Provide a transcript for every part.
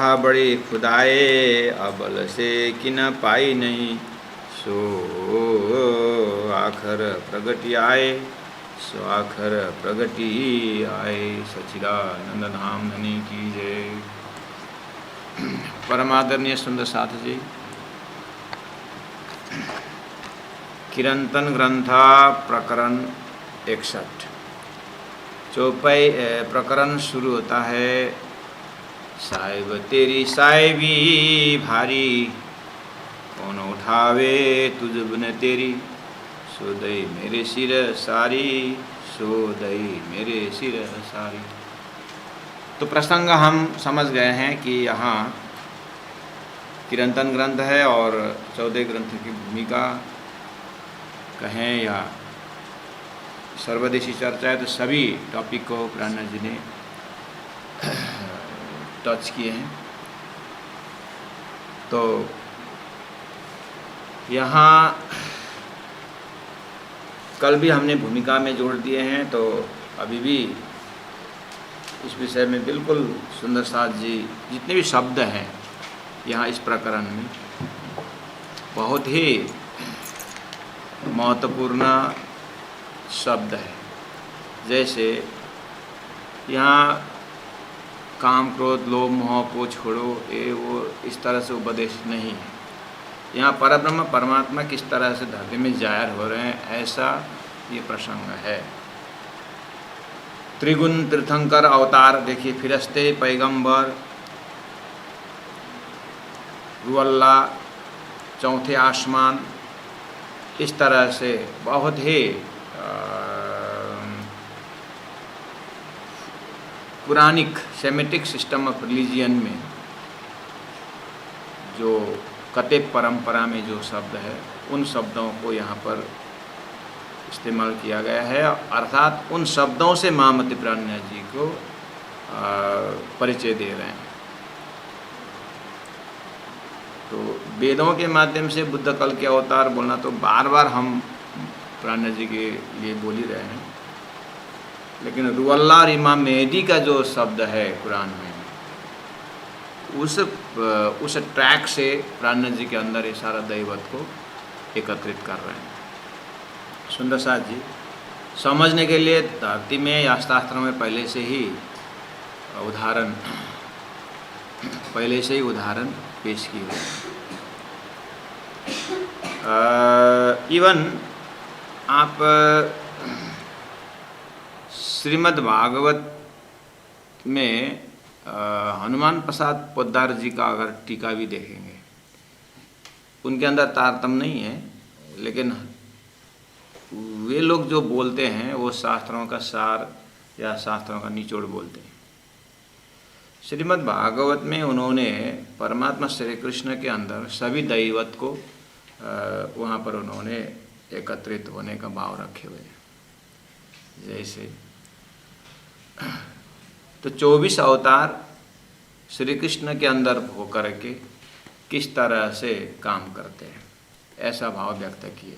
कहा बड़ी खुदाए, अबल से कि न पाई नहीं, सो आखर प्रगति आए, सो आखर प्रगति आए। सच्चिदानंद धाम धनी की जय। परमादरणीय सुंदर साथ जी, किरंतन ग्रंथा प्रकरण 61 चौपाई प्रकरण शुरू होता है। साहिब तेरी साहिबी भारी, कौन उठावे तुझ बिन तेरी, सो दई मेरे सिर सारी, सो दई मेरे सिर सारी। तो प्रसंग हम समझ गए हैं कि यहाँ किरंतन ग्रंथ है और 14 ग्रंथ की भूमिका कहें या सर्वदेशी चर्चा है, तो सभी टॉपिक को प्राणनाथ जी ने टच किए हैं। तो यहाँ कल भी हमने भूमिका में जोड़ दिए हैं, तो अभी भी इस विषय में बिल्कुल सुंदर साथ जी जितने भी शब्द हैं यहाँ इस प्रकरण में बहुत ही महत्वपूर्ण शब्द है। जैसे यहाँ काम क्रोध लोभ मोह को छोड़ो, ये वो इस तरह से उपदेश नहीं है। यहाँ परब्रह्म परमात्मा किस तरह से धरती में जाहिर हो रहे हैं, ऐसा ये प्रसंग है। त्रिगुण तीर्थंकर अवतार देखिए, फिरस्ते पैगंबर, रुअल्ला, चौथे आसमान, इस तरह से बहुत ही Puranic Semitic system of religion में जो कतेब परंपरा में जो शब्द है, उन शब्दों को यहाँ पर इस्तेमाल किया गया है। अर्थात उन शब्दों से महामती प्राणनाथ जी को परिचय दे रहे हैं। तो वेदों के माध्यम से बुद्ध कल के अवतार बोलना तो बार बार हम प्राणनाथ जी के लिए बोल ही रहे हैं, लेकिन रुअल्ला और इमाम मेहदी का जो शब्द है कुरान में, उस ट्रैक से प्राणनाथ जी के अंदर ये सारा दैवत को एकत्रित कर रहे हैं। सुंदर साथ जी समझने के लिए धरती में या शास्त्रों में पहले से ही उदाहरण पेश किए हुए। इवन आप श्रीमद् भागवत में हनुमान प्रसाद पोद्दार जी का अगर टीका भी देखेंगे, उनके अंदर तारतम्य नहीं है, लेकिन वे लोग जो बोलते हैं वो शास्त्रों का सार या शास्त्रों का निचोड़ बोलते हैं। श्रीमद् भागवत में उन्होंने परमात्मा श्री कृष्ण के अंदर सभी दैवत को वहाँ पर उन्होंने एकत्रित होने का भाव रखे हुए हैं। जैसे तो 24 अवतार श्री कृष्ण के अंदर होकर के किस तरह से काम करते हैं, ऐसा भाव व्यक्त किए।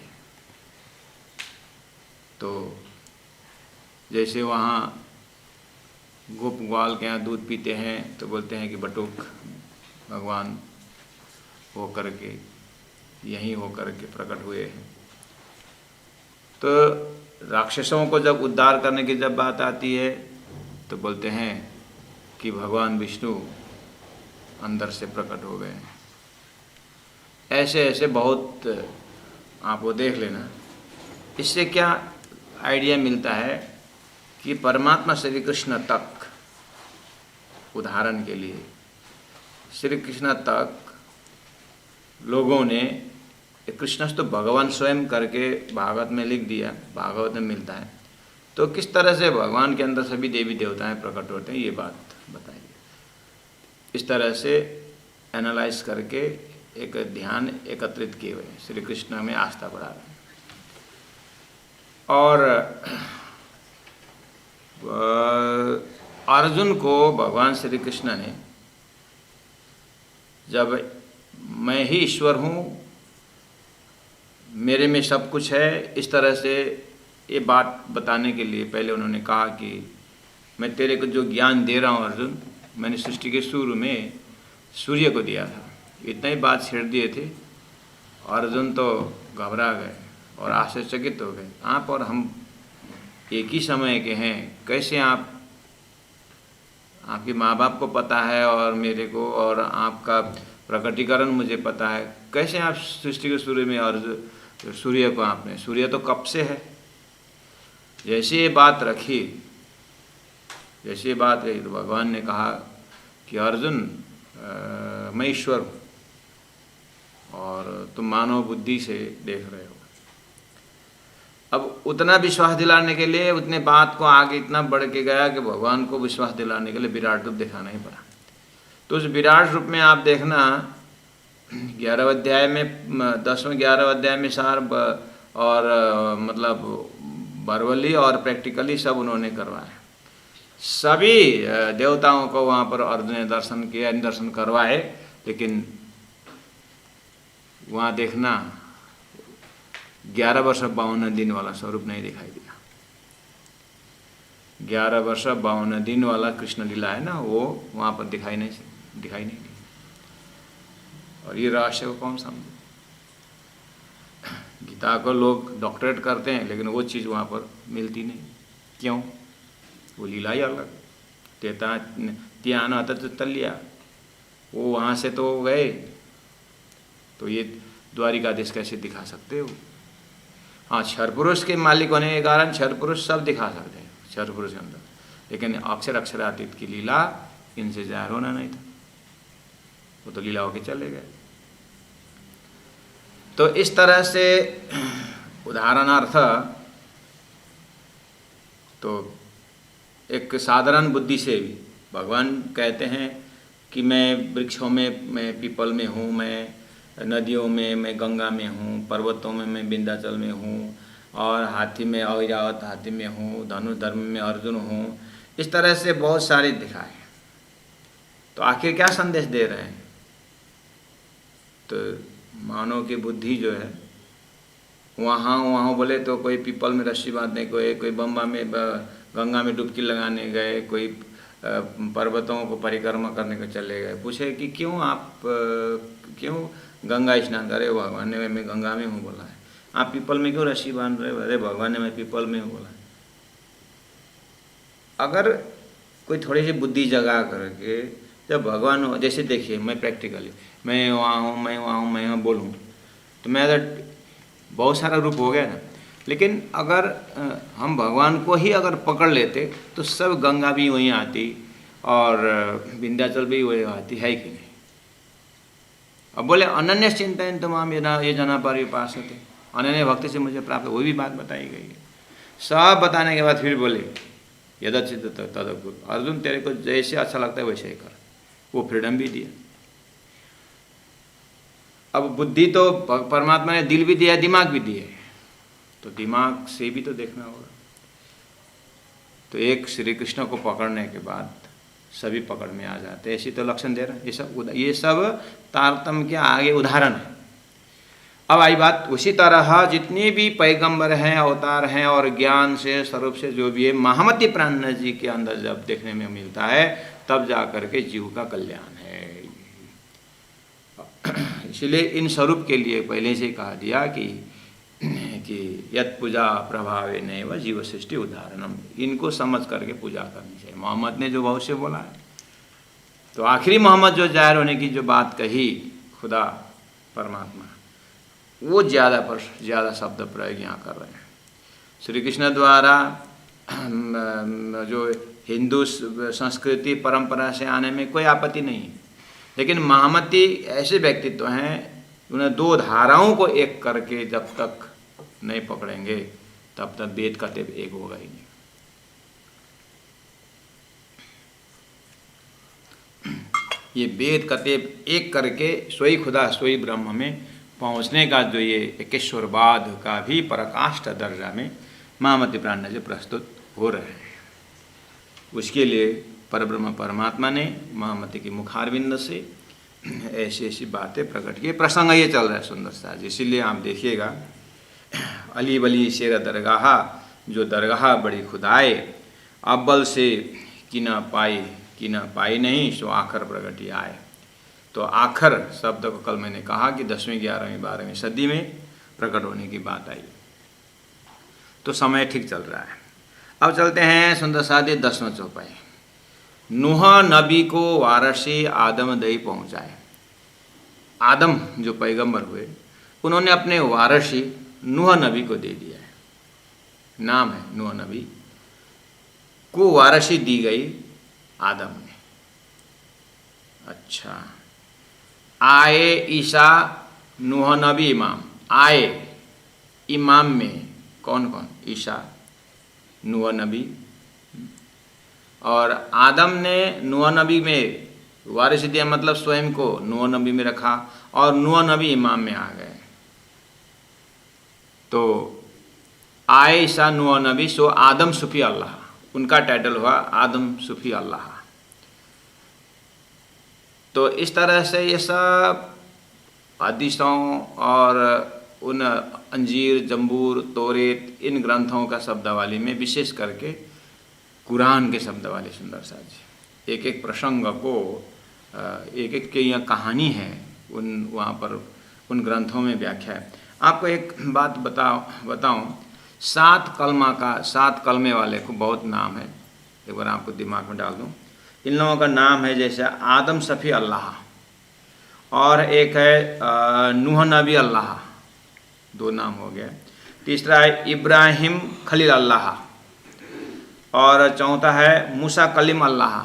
तो जैसे वहाँ गोप ग्वाल के यहाँ दूध पीते हैं तो बोलते हैं कि बटुक भगवान हो कर के यहीं हो कर के प्रकट हुए हैं। तो राक्षसों को जब उद्धार करने की जब बात आती है तो बोलते हैं कि भगवान विष्णु अंदर से प्रकट हो गए हैं। ऐसे ऐसे बहुत आप वो देख लेना। इससे क्या आइडिया मिलता है कि परमात्मा श्री कृष्ण तक, उदाहरण के लिए श्री कृष्ण तक लोगों ने, कृष्ण तो भगवान स्वयं करके भागवत में लिख दिया, भागवत में मिलता है, तो किस तरह से भगवान के अंदर सभी देवी देवताएं प्रकट होते हैं, ये बात बताइए। इस तरह से एनालाइज करके एक ध्यान एकत्रित किए हुए श्री कृष्ण में आस्था बढ़ा रहे हैं। और अर्जुन को भगवान श्री कृष्ण ने जब मैं ही ईश्वर हूँ, मेरे में सब कुछ है, इस तरह से ये बात बताने के लिए पहले उन्होंने कहा कि मैं तेरे को जो ज्ञान दे रहा हूँ अर्जुन, मैंने सृष्टि के शुरू में सूर्य को दिया था। इतना ही बात छेड़ दिए थे, अर्जुन तो घबरा गए और आश्चर्यचकित हो गए। आप और हम एक ही समय के हैं, कैसे आपके माँ बाप को पता है और मेरे को, और आपका प्रकटीकरण मुझे पता है, कैसे आप सृष्टि के सूर्य में और सूर्य को आपने, सूर्य तो कब से है। जैसे ये बात रखी, जैसे ये बात रही तो भगवान ने कहा कि अर्जुन मैं ईश्वर हूँ और तुम मानव बुद्धि से देख रहे हो। अब उतना विश्वास दिलाने के लिए, उतने बात को आगे इतना बढ़ के गया कि भगवान को विश्वास दिलाने के लिए विराट रूप दिखाना ही पड़ा। तो उस विराट रूप में आप देखना 11वें अध्याय में, 10वें 11वें अध्याय में सार और मतलब वर्बली और प्रैक्टिकली सब उन्होंने करवाया। सभी देवताओं को वहाँ पर अर्जुन ने दर्शन किया, दर्शन करवाए, लेकिन वहाँ देखना 11 वर्ष 52 दिन वाला स्वरूप नहीं दिखाई दिया। 11 वर्ष 52 दिन वाला कृष्ण लीला है ना, वो वहाँ पर दिखाई नहीं दी। और ये रहस्य को कौन समझे। गीता को लोग डॉक्टरेट करते हैं, लेकिन वो चीज़ वहाँ पर मिलती नहीं। क्यों? वो लीला ही अलग। त्यान आता तो तलिया, वो वहाँ से तो गए, तो ये द्वारिकाधीश कैसे दिखा सकते हो। हाँ, क्षर पुरुष के मालिक होने के कारण क्षर पुरुष सब दिखा सकते हैं क्षर पुरुष के अंदर, लेकिन अक्षरातीत की लीला इनसे जाहिर होना नहीं था। वो तो लीला होके चले गए। तो इस तरह से उदाहरणार्थ तो एक साधारण बुद्धि से भी भगवान कहते हैं कि मैं वृक्षों में, मैं पीपल में हूँ, मैं नदियों में, मैं गंगा में हूँ, पर्वतों में मैं विंध्याचल में हूँ, और हाथी में ऐरावत हाथी में हूँ, धनुष धर्म में अर्जुन हूँ। इस तरह से बहुत सारे दिखाए। तो आखिर क्या संदेश दे रहे हैं? तो मानव की बुद्धि जो है, वहाँ बोले तो कोई पीपल में रस्सी बांधने गए, कोई बम्बा में गंगा में डुबकी लगाने गए, कोई पर्वतों को परिक्रमा करने को चले गए। पूछे कि क्यों गंगा स्नान करे? भगवान ने मैं गंगा में हूँ बोला है। आप पीपल में क्यों रस्सी बांध रहे हो? अरे भगवान ने मैं पीपल में हूँ बोला है। अगर कोई थोड़ी सी बुद्धि जगा करके जब भगवान हो, जैसे देखिए मैं प्रैक्टिकली मैं वहाँ हूँ, मैं वहाँ हूँ, मैं वहाँ बोलूँ तो मेरा बहुत सारा रूप हो गया ना। लेकिन अगर हम भगवान को ही अगर पकड़ लेते तो सब गंगा भी वहीं आती और विंध्याचल भी वहीं आती है कि नहीं। अब बोले अनन्य चिंतन तमाम ये जना पर पास होते, अनन्य भक्ति से मुझे प्राप्त, वो भी बात बताई गई है। सब बताने के बाद फिर बोले यदचित तदकुर, अर्जुन तेरे को जैसे अच्छा लगता है वैसे ही कर। वो फ्रीडम भी दिया। अब बुद्धि तो परमात्मा ने दिल भी दिया, दिमाग भी दिया, तो दिमाग से भी तो देखना होगा। तो एक श्री कृष्ण को पकड़ने के बाद सभी पकड़ में आ जाते, ऐसी तो लक्षण दे रहे हैं। ये सब तारतम्य के आगे उदाहरण है। अब आई बात, उसी तरह जितने भी पैगंबर हैं, अवतार हैं, और ज्ञान से स्वरूप से जो भी है, महामती प्राण जी के अंदर जब देखने में मिलता है तब जा करके जीव का कल्याण है। इसलिए इन स्वरूप के लिए पहले से कहा दिया कि यत पूजा प्रभावे नैव जीव सृष्टि उदाहरणम, इनको समझ करके पूजा करनी चाहिए। मोहम्मद ने जो बहुत से बोला है, तो आखिरी मोहम्मद जो जाहिर होने की जो बात कही, खुदा परमात्मा, वो ज़्यादा शब्द प्रयोग यहाँ कर रहे हैं। श्री कृष्ण द्वारा जो हिंदू संस्कृति परंपरा से आने में कोई आपत्ति नहीं है, लेकिन महामती ऐसे व्यक्तित्व हैं, उन्हें दो धाराओं को एक करके जब तक नहीं पकड़ेंगे तब तक वेद का तेज एक होगा ही नहीं। ये वेद का तेज एक करके सोई खुदा सोई ब्रह्म में पहुँचने का जो ये एकेश्वरवाद का भी पराकाष्ठ दर्जा में महामती प्राण जी प्रस्तुत हो रहे हैं। उसके लिए परब्रह्म परमात्मा ने महामती की मुखारविंद से ऐसी ऐसी बातें प्रकट की। प्रसंग ये चल रहा है सुंदर सा, इसीलिए आप देखिएगा, अली बली शेर दरगाह, जो दरगाह बड़ी खुदाए, अव्वल से कि न पाई नहीं, सो आखिर प्रगटी आए। तो आखिर शब्द को कल मैंने कहा कि 10वीं 11वीं 12वीं सदी में प्रकट होने की बात आई। तो समय ठीक चल रहा है। अब चलते हैं सुंदर सादी 10वां चौपाई। नूह नबी को वारसी आदम दई पहुँचाए। आदम जो पैगंबर हुए उन्होंने अपने वारसी नूह नबी को दे दिया है, नाम है नूह नबी को वारसी दी गई आदम ने। अच्छा, आए ईसा नूह नबी इमाम। आए इमाम में कौन कौन? ईसा, नूह नबी, और आदम ने नूह नबी में वारिस दिया, मतलब स्वयं को नूह नबी में रखा और नूह नबी इमाम में आ गए। तो आए ईसा नूह नबी सो आदम सुफी अल्लाह, उनका टाइटल हुआ आदम सुफी अल्लाह। तो इस तरह से ये सब हदीसों और उन अंजीर, जंबूर, तौरेत, इन ग्रंथों का शब्दावली में विशेष करके कुरान के शब्दावली सुंदर सा जी एक एक प्रसंग को एक एक की यहाँ कहानी है, उन वहाँ पर उन ग्रंथों में व्याख्या है। आपको एक बात बताऊँ, 7 कलमे वाले को बहुत नाम है, एक बार आपको दिमाग में डाल दूँ। इन लोगों का नाम है जैसे आदम सफ़ी अल्लाह, और एक है नूह नबी अल्लाह, 2 नाम हो गया। तीसरा है इब्राहिम खलील अल्लाह, और चौथा है मूसा कलीम अल्लाह।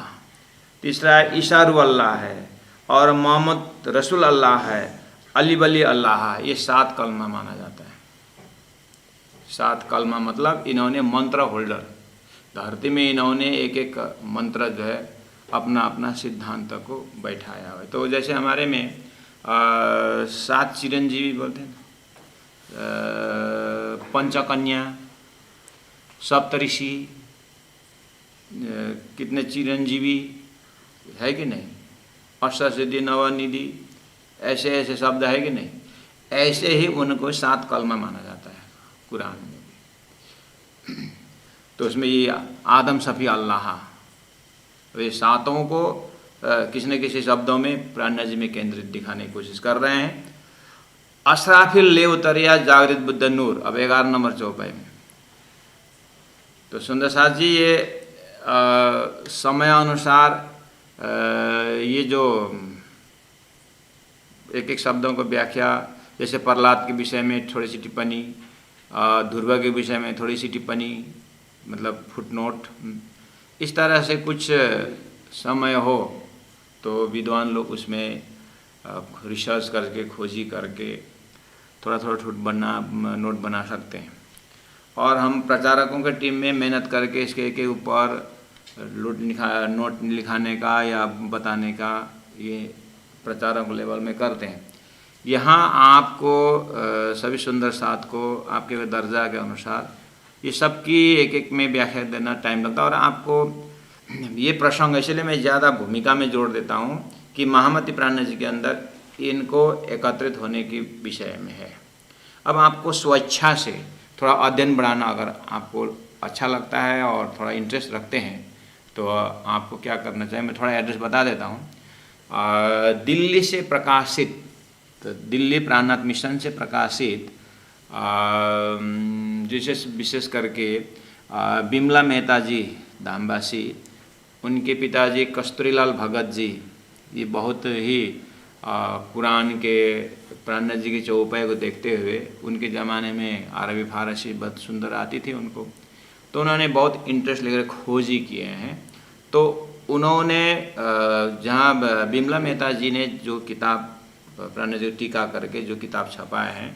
तीसरा है ईसा रूह अल्लाह है, और मोहम्मद रसूल अल्लाह है, अली वली अल्लाह। ये 7 कलमा माना जाता है। 7 कलमा मतलब इन्होंने मंत्र होल्डर, धरती में इन्होंने एक एक मंत्र जो है अपना अपना सिद्धांत को बैठाया हुआ है। तो जैसे हमारे में 7 चिरंजीवी बोलते हैं, पंचकन्या, सप्तऋषि, कितने चिरंजीवी है कि नहीं, अष्टसिद्धि नवनिधि, ऐसे ऐसे शब्द है कि नहीं, ऐसे ही उनको 7 कलमा माना जाता है कुरान में भी। तो उसमें ये आदम सफ़ी अल्लाह, वे 7 को किसी न किसी शब्दों में प्राणजी में केंद्रित दिखाने की कोशिश कर रहे हैं। असराफिल ले उतरिया जागृत बुद्ध नूर, अब 11 नंबर चौपाई में। तो सुंदर साथ जी ये समय अनुसार ये जो एक एक शब्दों को व्याख्या, जैसे प्रहलाद के विषय में थोड़ी सी टिप्पणी, ध्रुव के विषय में थोड़ी सी टिप्पणी, मतलब फुटनोट, इस तरह से कुछ समय हो तो विद्वान लोग उसमें रिसर्च करके, खोजी करके थोड़ा थोड़ा नोट बना सकते हैं। और हम प्रचारकों के टीम में मेहनत करके इसके के ऊपर नोट लिखाने का या बताने का ये प्रचारक लेवल में करते हैं। यहाँ आपको सभी सुंदर साथ को आपके दर्जा के अनुसार ये सब की एक एक में व्याख्या देना टाइम लगता है। और आपको ये प्रसंग इसलिए मैं ज़्यादा भूमिका में जोड़ देता हूँ कि महामती प्राण जी के अंदर इनको एकत्रित होने की विषय में है। अब आपको स्वेच्छा से थोड़ा अध्ययन बढ़ाना अगर आपको अच्छा लगता है और थोड़ा इंटरेस्ट रखते हैं तो आपको क्या करना चाहिए, मैं थोड़ा एड्रेस बता देता हूँ। दिल्ली से प्रकाशित, तो दिल्ली प्राणनाथ मिशन से प्रकाशित विशेष करके बिमला मेहता जी धामवासी, उनके पिताजी कस्तूरीलाल भगत जी, ये बहुत ही कुरान के प्राणनाथ जी की चौपाई को देखते हुए, उनके ज़माने में अरबी फारसी बहुत सुंदर आती थी उनको, तो उन्होंने बहुत इंटरेस्ट लेकर खोजी किए हैं। तो उन्होंने जहाँ बिमला मेहता जी ने जो किताब प्राणनाथ जी टीका करके जो किताब छपाए हैं,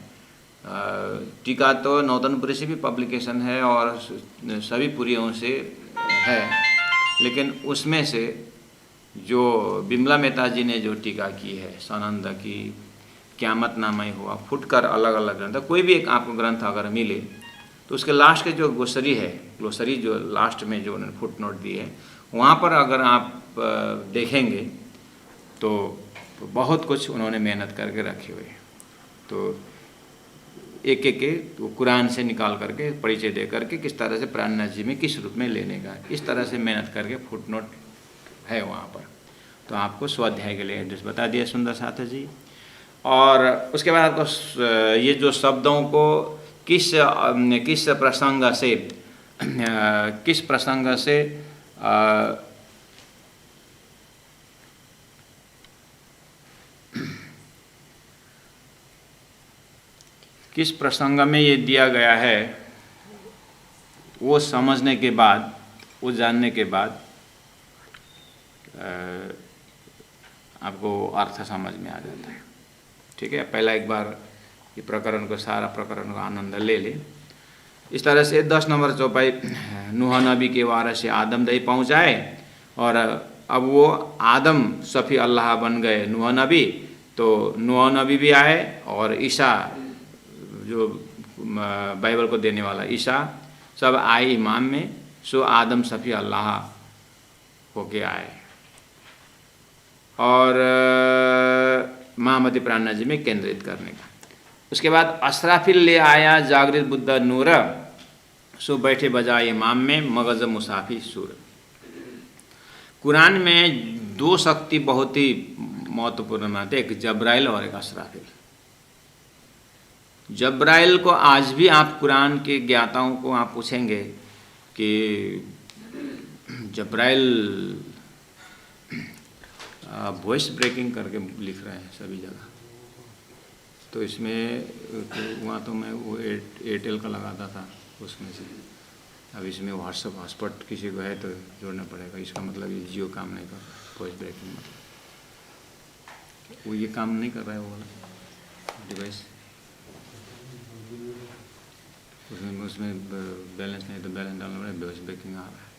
टीका तो नौतनपुरी से भी पब्लिकेशन है और सभी पुरियों से है, लेकिन उसमें से जो बिमला मेहता जी ने जो टीका की है, सनंद की, क़यामत नामा ही हुआ, फुटकर, अलग अलग ग्रंथ, कोई भी एक आपको ग्रंथ अगर मिले तो उसके लास्ट के जो ग्लोसरी है, ग्लोसरी जो लास्ट में जो उन्होंने फुट नोट दी है, वहाँ पर अगर आप देखेंगे तो बहुत कुछ उन्होंने मेहनत करके रखी हुई है। तो एक एक के तो कुरान से निकाल करके परिचय दे करके किस तरह से प्राणनाथ जी में किस रूप में लेने का, इस तरह से मेहनत करके फुटनोट है वहाँ पर। तो आपको स्वाध्याय के लिए एड्रेस बता दिया सुंदर साथ जी। और उसके बाद आपको ये जो शब्दों को किस प्रसंग से किस प्रसंग में ये दिया गया है, वो समझने के बाद, वो जानने के बाद आपको अर्थ समझ में आ जाता है। ठीक है, पहला एक बार ये प्रकरण को, सारा प्रकरण का आनंद ले ले। इस तरह से 10 नंबर चौपाई नूह नबी के वार से आदम दही पहुँचाए, और अब वो आदम सफ़ी अल्लाह बन गए नूह नबी। तो नूह नबी भी आए और ईसा जो बाइबल को देने वाला ईसा सब आए इमाम में। सो आदम सफ़ी अल्लाह होके आए और महामती प्राणनाथ जी में केंद्रित करने का। उसके बाद असराफिल ले आया जागृत बुद्ध नूर, सो बैठे बजाए इमाम में मगज मुसाफी सूर। कुरान में 2 शक्ति बहुत ही महत्वपूर्ण मानते, एक जब्राइल और एक असराफिल। जब्राइल को आज भी आप कुरान के ज्ञाताओं को आप पूछेंगे कि जब्राइल वॉइस ब्रेकिंग करके लिख रहे हैं सभी जगह। तो इसमें तो वहाँ तो मैं वो एयरटेल का लगाता था उसमें से, अब इसमें व्हाट्सअप हॉटस्पॉट किसी को है तो जोड़ना पड़ेगा। इसका मतलब ये जियो काम नहीं कर रहा, वॉइस ब्रेकिंग मतलब वो ये काम नहीं कर रहा है वो वाला डिवाइस। उसमें बैलेंस नहीं तो बैलेंस डालना पड़ेगा, वॉइस ब्रेकिंग आ रहा है।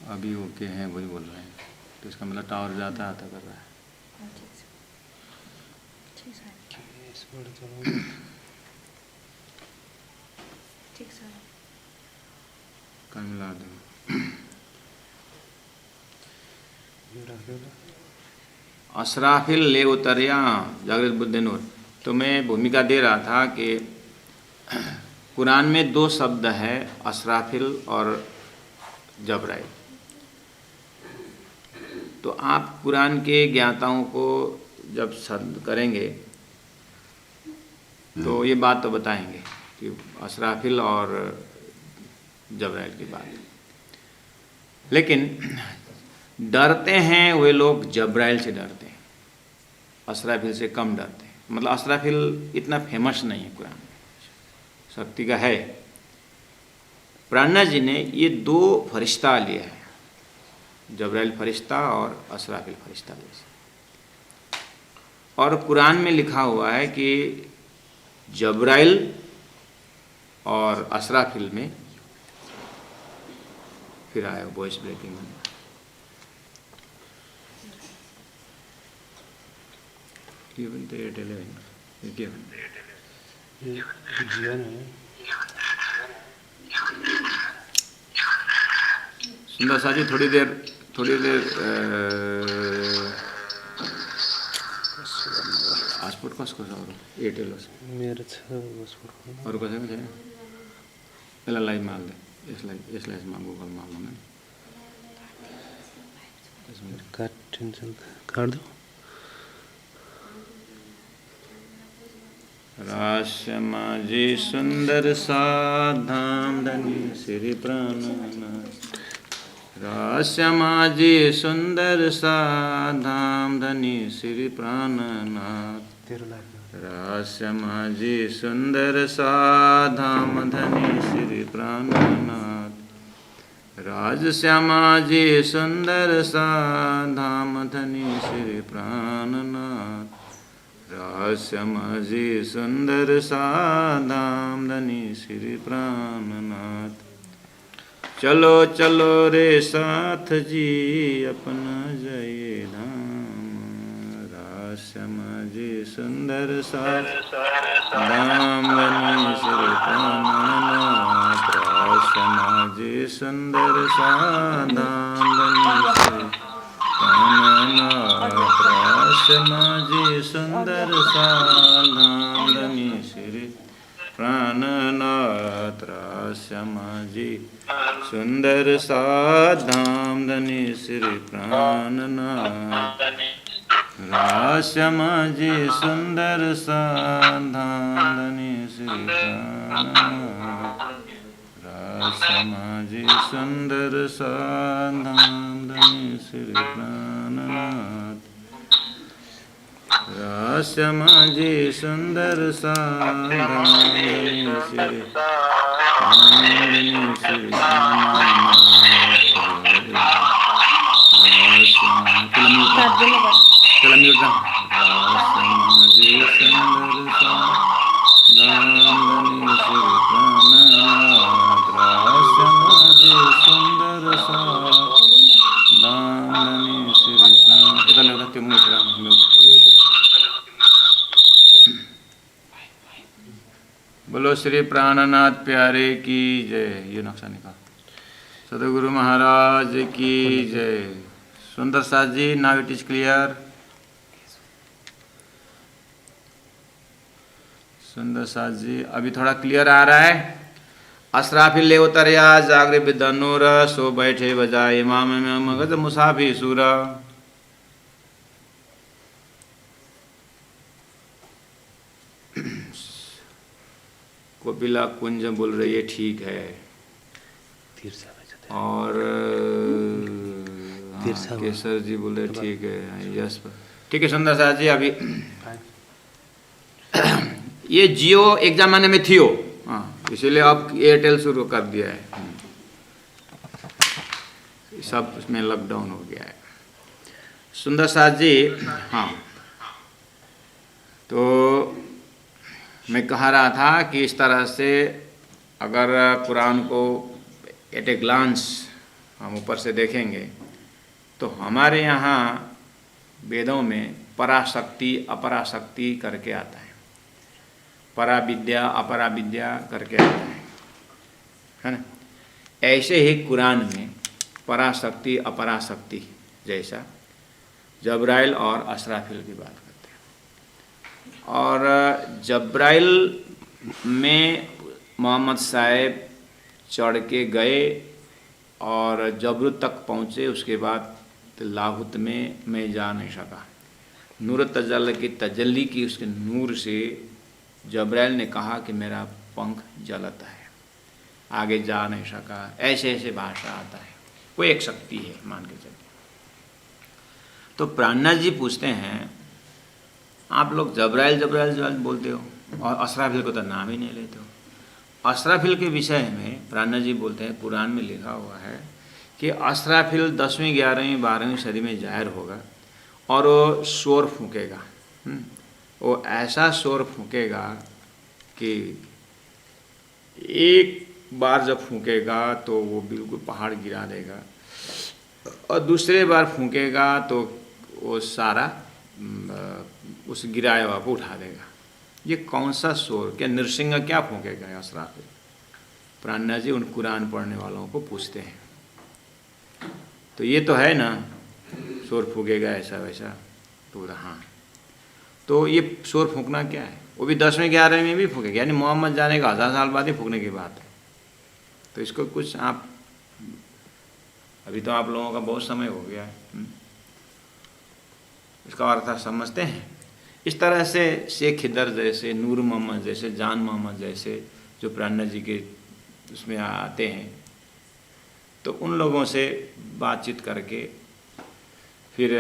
अभी ओके हैं वही बोल रहे हैं, तो इसका मतलब टावर जाता आता कर रहा है। कल मिला दो। असराफिल ले उतरिया जागृत बुद्ध नूर। तो मैं भूमिका दे रहा था कि कुरान में 2 शब्द है, असराफिल और जब्राइल। तो आप कुरान के ज्ञाताओं को जब शब्द करेंगे तो ये बात तो बताएंगे कि असराफिल और जब्राइल की बात। लेकिन डरते हैं वे लोग जब्राइल से डरते हैं, असराफिल से कम डरते हैं। मतलब असराफिल इतना फेमस नहीं है कुरान में, शक्ति का है। प्राणनाथ जी ने ये 2 फरिश्ता लिए हैं, जब्राइल फरिश्ता और असराफिल फरिश्ता जैसे। और कुरान में लिखा हुआ है कि जब्राइल और असराफिल में फिर आया वॉइस ब्रेकिंग में। ये बनते एयरटेल है, ये क्या बनते सुंदर साजी थोड़ी देर पासपोर्ट कसको छ अरू एयरटेल मेरो छ पासपोर्ट अरू कसैको छैन। यसलाई लाइभमा हाल्दे, यसलाई यसमा गुगलमा हाल्नु न, काट दो। राश्यमाजी सुंदर सा धाम धनी श्री प्राणनाथ। राश्यमाजी सुंदर सा धाम धनी श्री प्राणनाथ। राश्यमाजी सुंदर सा धाम धनी श्री प्राणनाथ। राजश्यामाजी सुंदर सा धाम धनी श्री प्राणनाथ। राश्यमाजी सुंदर सा धाम धनी श्री प्राणनाथ। चलो चलो रे साथ जी अपना जाइए धाम। राश्यमाजी सुंदर सा धाम धनी श्री प्राणनाथ। राश्यमाजी सुंदर सा धाम धनी श्री प्राणनाथ। राश्यमाजी सुंदर सा धाम धनी श्री प्राणनाथ राश्यमाजी सुंदर सा धाम धनी श्री प्राणनाथ राश्यमाजी सुंदर सा धाम धनी श्री प्राणनाथ राश्यमाजी सुंदर सा धाम धनी श्री प्राणनाथ राश्यमाजी सुंदर सा धाम धनी श्री बोलो श्री प्राणनाथ प्यारे की जय। ये नक्शा निकाल। सदगुरु महाराज की जय। सुंदर साथ जी, नाउ इट इज क्लियर। सुंदर साथ जी, अभी थोड़ा क्लियर आ रहा है। असराफिल ले उतरिया जागृत विदनूर सो बैठे बजाए इमाम में मगध मुसाफी सूरा। कोपिला कुंज बोल रही है ठीक है, और केसर जी बोले ठीक है, यस ठीक है। सुंदर साथ जी, अभी ये जियो एक जमाने में थियो, हाँ, इसीलिए अब एयरटेल शुरू कर दिया है, सब उसमें लॉकडाउन हो गया है। सुंदर साथ जी, हाँ, तो मैं कह रहा था कि इस तरह से अगर कुरान को एट ए ग्लांस हम ऊपर से देखेंगे तो हमारे यहाँ वेदों में पराशक्ति अपराशक्ति करके आता है, परा विद्या अपरा विद्या करके आता है ना। ऐसे ही कुरान में पराशक्ति अपराशक्ति जैसा जब्राइल और असराफिल की बात करते हैं। और जब्राइल में मोहम्मद साहेब चढ़ के गए और जबरूत तक पहुँचे, उसके बाद लाहुत में मैं जा नहीं सका। नूर तजल्ल की तजल्ली की उसके नूर से जब्राइल ने कहा कि मेरा पंख जलता है, आगे जा नहीं सका। ऐसे ऐसे भाषा आता है, वो एक शक्ति है मान के चलिए। तो प्राणनाथ जी पूछते हैं, आप लोग जब्राइल जब्राइल जब्राइल बोलते हो और असराफिल को तो नाम ही नहीं लेते हो। असराफिल के विषय में प्राणनाथ जी बोलते हैं, कुरान में लिखा हुआ है कि असराफिल 10वीं 11वीं 12वीं सदी में जाहिर होगा और वो शोर फूकेगा। वो ऐसा शोर फूकेगा कि एक बार जब फूकेगा तो वो बिल्कुल पहाड़ गिरा देगा, और दूसरे बार फूकेगा तो वो सारा उस गिराए हुआ को उठा देगा। ये कौन सा शोर, क्या नृसिंह क्या फूकेगा असराफिल? प्राणनाथ जी उन कुरान पढ़ने वालों को पूछते हैं, तो ये तो है ना शोर फूकेगा ऐसा वैसा, तो हाँ, तो ये शोर फूकना क्या है? वो भी 10वीं 11वीं में भी फूकेगा, यानी मोहम्मद जाने का 1000 साल बाद ही फूकने की बात है। तो इसको कुछ आप, अभी तो आप लोगों का बहुत समय हो गया है, इसका अर्थ समझते हैं। इस तरह से शेख खिदर जैसे, नूर मोहम्मद जैसे, जान मोहम्मद जैसे जो प्राणनाथ जी के उसमें आते हैं, तो उन लोगों से बातचीत करके फिर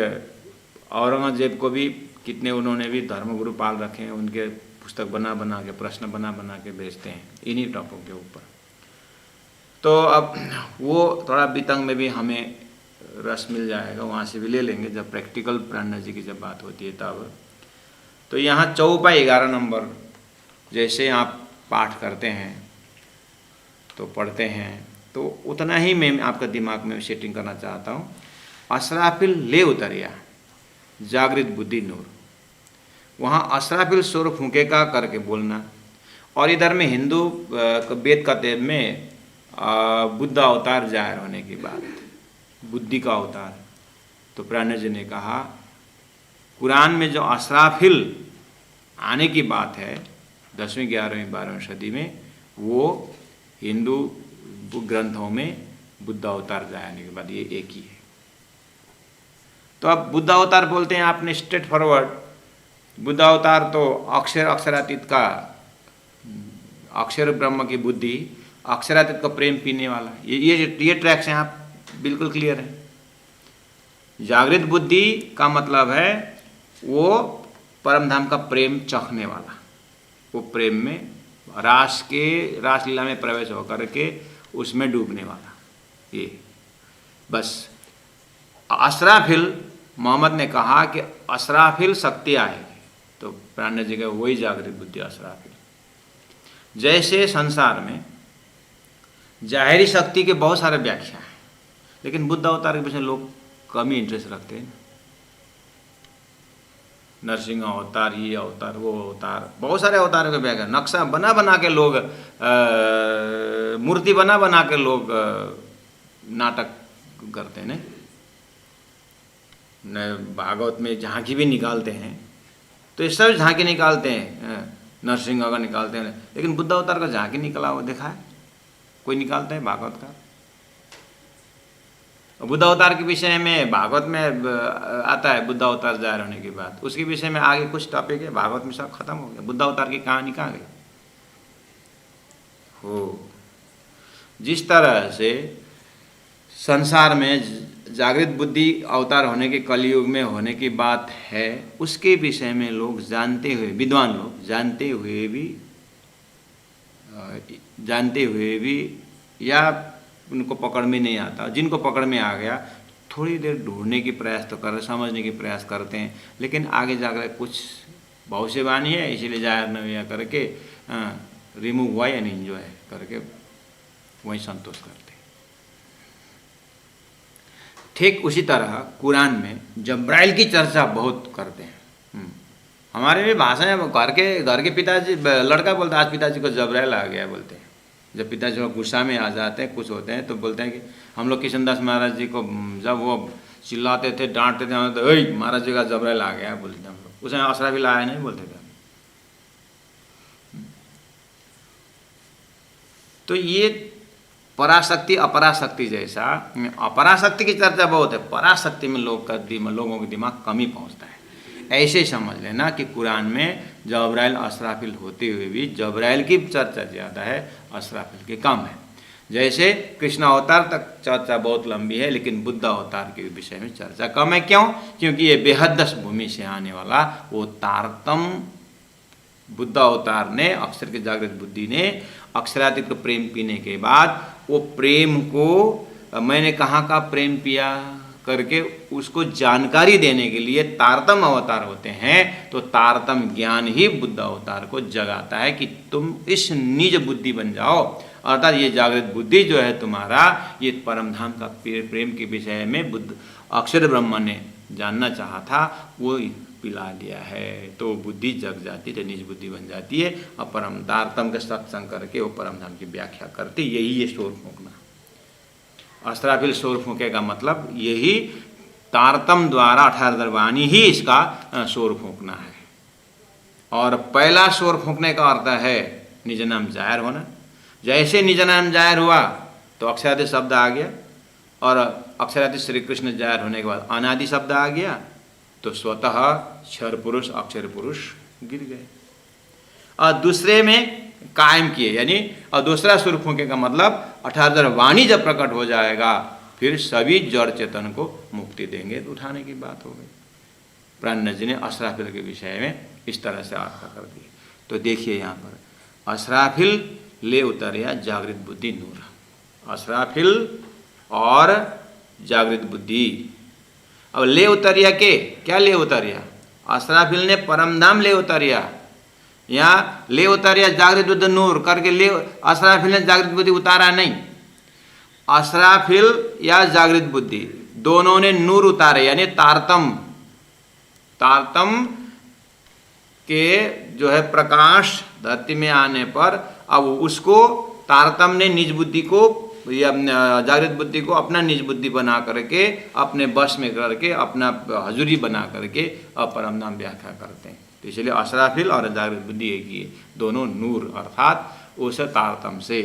औरंगजेब को भी कितने उन्होंने भी धर्मगुरु पाल रखे हैं, उनके पुस्तक बना बना के, प्रश्न बना बना के भेजते हैं इन्हीं टॉपिक के ऊपर। तो अब वो थोड़ा बीतंग में भी हमें रस मिल जाएगा, वहाँ से भी ले लेंगे जब प्रैक्टिकल प्राणनाथ जी की जब बात होती है तब। तो यहाँ चौपाई 11 नंबर जैसे आप पाठ करते हैं तो पढ़ते हैं, तो उतना ही मैं आपका दिमाग में सेटिंग करना चाहता हूँ। असराफिल ले उतरिया जागृत बुद्धि नूर, वहाँ असराफिल शोर फूकेगा करके बोलना। और इधर में हिंदू वेद का तेब में बुद्ध अवतार जाहिर होने की बात, बुद्धि का अवतार। तो प्राणनाथ जी ने कहा कुरान में जो असराफिल आने की बात है 10वीं 11वीं 12वीं सदी में वो हिंदू ग्रंथों में बुद्ध अवतार जाने के बाद ये एक ही है। तो अब बुद्ध अवतार बोलते हैं आपने स्ट्रेट फॉरवर्ड, बुद्ध अवतार तो अक्षरातीत का, अक्षर ब्रह्म की बुद्धि, अक्षरातीत का प्रेम पीने वाला, ये ट्रैक्स हैं आप बिल्कुल क्लियर है। जागृत बुद्धि का मतलब है वो परमधाम का प्रेम चखने वाला, वो प्रेम में रासलीला में प्रवेश होकर के उसमें डूबने वाला, ये बस। असराफिल, मोहम्मद ने कहा कि असराफिल शक्ति आएगी, तो प्राण जी का वही जागृत बुद्धि असराफिल। जैसे संसार में जाहिरी शक्ति के बहुत सारे व्याख्या हैं, लेकिन बुद्ध अवतार के पीछे लोग कम ही इंटरेस्ट रखते हैं। नरसिंह अवतार, ये अवतार, वो अवतार, बहुत सारे अवतारों के व्याख्या, नक्शा बना के लोग, मूर्ति बना के लोग नाटक करते हैं। भागवत में झांकी भी निकालते हैं, तो ये सब झांकी निकालते हैं, नरसिंह का निकालते हैं, लेकिन बुद्ध अवतार का झांकी निकला हुआ देखा है कोई निकालता है भागवत का? बुद्ध अवतार के विषय में भागवत में आता है, बुद्ध अवतार जाहिर होने के बाद उसके विषय में आगे कुछ टॉपिक है, भागवत में सब खत्म हो गया, बुद्ध अवतार की कहानी कहाँ गई? हो जिस तरह से संसार में जागृत बुद्धि अवतार होने के कलयुग में होने की बात है, उसके विषय में लोग जानते हुए, विद्वान लोग जानते हुए भी या उनको पकड़ में नहीं आता, जिनको पकड़ में आ गया थोड़ी देर ढूंढने की प्रयास तो कर, समझने की प्रयास करते हैं, लेकिन आगे जाकर कुछ भविष्यवाणी है इसीलिए जाहिर न हुआ करके रिमूव हुआ या नहीं एंजॉय करके वहीं संतोष करते हैं। ठीक उसी तरह कुरान में जब्राइल की चर्चा बहुत करते हैं। हमारे भी भाषा है, घर के पिताजी, लड़का बोलता है आज पिताजी को जब्राइल आ गया बोलते हैं। जब पिताजी लोग गुस्सा में आ जाते हैं, कुछ होते हैं, तो बोलते हैं कि हम लोग किशनदास महाराज जी को जब वो चिल्लाते थे, डांटते थे, तो ओए महाराज जी का जब्राइल आ गया बोलते थे हम लोग। उसमें असराफिल आया नहीं बोलते थे। तो ये पराशक्ति अपराशक्ति जैसा, अपराशक्ति की चर्चा बहुत है, पराशक्ति में लोगों के दिमाग कम ही पहुँचता है। ऐसे समझ लेना कि कुरान में जब्राइल असराफिल होते हुए भी जब्राइल की चर्चा ज़्यादा है, असराफिल की कम है। जैसे कृष्ण अवतार तक चर्चा बहुत लंबी है, लेकिन बुद्ध अवतार के विषय में चर्चा कम है। क्यों? क्योंकि ये बेहदस भूमि से आने वाला वो तारतम बुद्ध अवतार ने, अक्षर की जागृत बुद्धि ने अक्षरातीत को प्रेम पीने के बाद वो प्रेम को, मैंने कहाँ का प्रेम पिया करके उसको जानकारी देने के लिए तारतम अवतार होते हैं। तो तारतम ज्ञान ही बुद्ध अवतार को जगाता है कि तुम इस निज बुद्धि बन जाओ, अर्थात ये जागृत बुद्धि जो है तुम्हारा, ये परमधाम का प्रेम के विषय में बुद्ध अक्षर ब्रह्म ने जानना चाहा था, वो पिला दिया है, तो बुद्धि जग जाती है, निज बुद्धि बन जाती है, और परम तारतम के सत्संग करके वो परमधाम की व्याख्या करती। यही ये शोर फूंकना, असराफिल शोर फूंके का मतलब यही तारतम द्वारा 18 वाणी ही इसका शोर फूंकना है। और पहला शोर फूंकने का अर्थ है निज नाम जाहिर होना। जैसे निज नाम जाहिर हुआ तो अक्षरादि शब्द आ गया, और अक्षरादि श्री कृष्ण जाहिर होने के बाद अनादि शब्द आ गया, तो स्वतः क्षर पुरुष अक्षर पुरुष गिर गए और दूसरे में कायम किए, यानी और दूसरा सुर फूंके का मतलब 18 वाणी जब प्रकट हो जाएगा फिर सभी जड़ चेतन को मुक्ति देंगे, तो उठाने की बात हो गई। प्राण जी ने असराफिल के विषय में इस तरह से अर्थ कर दिए। तो देखिए यहाँ पर असराफिल ले उतरिया जागृत बुद्धि नूर, असराफिल और जागृत बुद्धि। अब ले उतरिया के क्या ले उतरिया? असराफिल ने परमधाम ले उतरिया, यहाँ ले उतरिया जागृत बुद्धि नूर करके ले, असराफिल ने जागृत बुद्धि उतारा नहीं। असराफिल या जागृत बुद्धि दोनों ने नूर उतारे, यानी तारतम के जो है प्रकाश धरती में आने पर अब उसको तारतम ने निज बुद्धि को या जागृत बुद्धि को अपना निज बुद्धि बना करके अपने बस में करके अपना हजूरी बना करके अब परमधाम व्याख्या करते हैं। तो इसलिए असराफिल और जागृत बुद्धि एक ही है, दोनों नूर अर्थात उस तारतम से